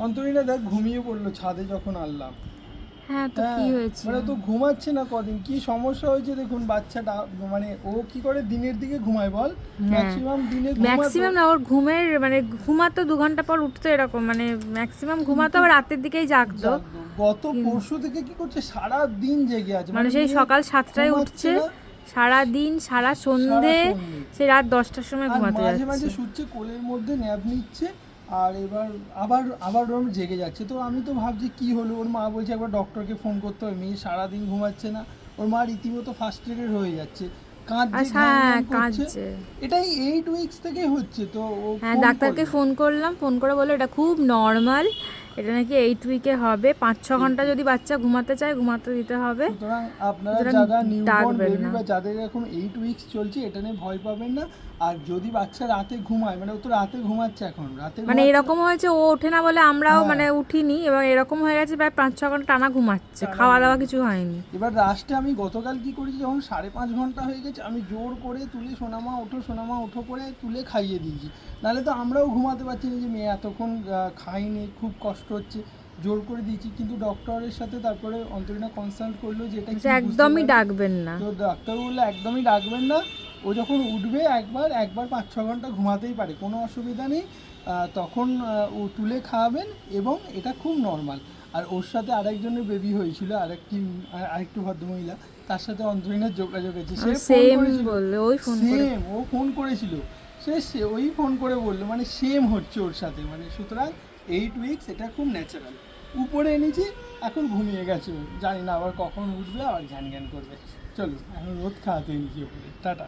অন্তরিনা দেখ ঘুমিয়ে পড়লো ছাদে যখন আনলাম। হ্যাঁ তো কি হয়েছে? মানে তো ঘুমাচ্ছে না কদিন, কি সমস্যা হয়েছে দেখুন বাচ্চাটা। মানে ও কি করে দিনের দিকে ঘুমায় বল? হ্যাঁ ম্যাক্সিমাম দিনে ঘুমাতো, ম্যাক্সিমাম না, ওর ঘুমের মানে ঘুমাতো 2 ঘন্টা পর উঠতো এরকম, মানে ম্যাক্সিমাম ঘুমাতো, কিন্তু আবার রাতের দিকেই জাগতো। জাগতো। গত পরশু থেকে কি করছে, সারা দিন জেগে আছে, মানে সেই মেয়ে সকাল 7টায় ঘুমাচ্ছে উঠছে, না সারা দিন সারা সারা সন্ধে, সন্ধে। সে রাত 10টার সময় আর ঘুমাতে মাঝে যাচ্ছে। মাঝে শুচ্ছে কোলের মধ্যে ন্যাপ নিচ্ছে, আর এবার আবার আবার ওরম জেগে যাচ্ছে। তো আমি তো ভাবছি কি হলো, ওর মা বলছে একবার ডক্টরকে ফোন করতে হবে, মেয়ে সারাদিন ঘুমাচ্ছে না। ওর মা রীতিমতো ফার্স্ট্রেটেড হয়ে যাচ্ছে, কাঁদছে, ঘ্যান হ্যাঁ ঘ্যান করছে। কাঁদছে। এটাই 8 উইকস থেকে হচ্ছে। তো ও হ্যাঁ ফোন ডাক্তারকে করলো। ফোন করলাম, ফোন করে বললো এটা খুব নর্মাল, এটা নাকি 8 উইকে হবে, 5-6 ঘন্টা 8 যদি weeks। বাচ্চা ঘুমাতে চায় ঘুমাতে দিতে হবে। সুতরাং আপনারা সুতরাং যারা নিউবর্ন ডাকবেন বেবি না। বা যাদের এখন 8 উইকস চলছে, এটা নিয়ে ভয় পাবেন না। আর যদি বাচ্চা রাতে ঘুমায়, মানে ও তো রাতে ঘুমাচ্ছে, এখন রাতে মানে ঘুমাচ্ছে। এরকম হয়েছে ও ওঠে না বলে আমরাও হ্যাঁ, মানে উঠিনি, এবং এরকম হয়ে গেছে প্রায় 5-6 ঘন্টা টানা ঘুমাচ্ছে, টানা খাওয়া দাওয়া ঘুমাচ্ছে। কিছু হয়নি। এবার লাস্টে আমি গতকাল কি করেছি, যখন 5.5 ঘন্টা হয়ে গেছে, আমি জোর করে তুলে সোনামা ওঠো সোনামা ওঠো করে তুলে খাইয়ে দিয়েছি। নাহলে তো আমরাও ঘুমাতে পারছি না, যে মেয়ে এতক্ষণ খাইনি, খুব কষ্ট হচ্ছে, জোর করে দিয়েছি। কিন্তু ডক্টরের সাথে তারপরে অন্তরিনা কনসাল্ট করলো যে এটা যে কি বুঝতে একদমই পারবে। ডাকবেন না। তো ডাক্তার বললো একদমই ডাকবেন না, ও যখন উঠবে একবার একবার 5-6 ঘন্টা ঘুমাতেই পারে, কোনো অসুবিধা নেই। তখন ও তুলে খাওয়াবেন, এবং এটা খুব নর্মাল। আর ওর সাথে আরেকজনের বেবি হয়েছিল, আরেকটু ভদ্রমহিলা, তার সাথে অন্তরিনের যোগাযোগ আছে, সে ফোন সেম করেছিল। বললো, ওই ফোন করে। সেম ও ফোন করেছিল, সে ওই ফোন করে বললো, মানে সেম হচ্ছে ওর সাথে। মানে সুতরাং 8 উইকস এটা খুব ন্যাচারাল। উপরে এনেছি, এখন ঘুমিয়ে গেছে ও, জানি না আবার কখন উঠবে, আবার ঘ্যান ঘ্যান করবে। চলো এখন রোদ খাওয়াতে এনেছি উপরে। টাটা।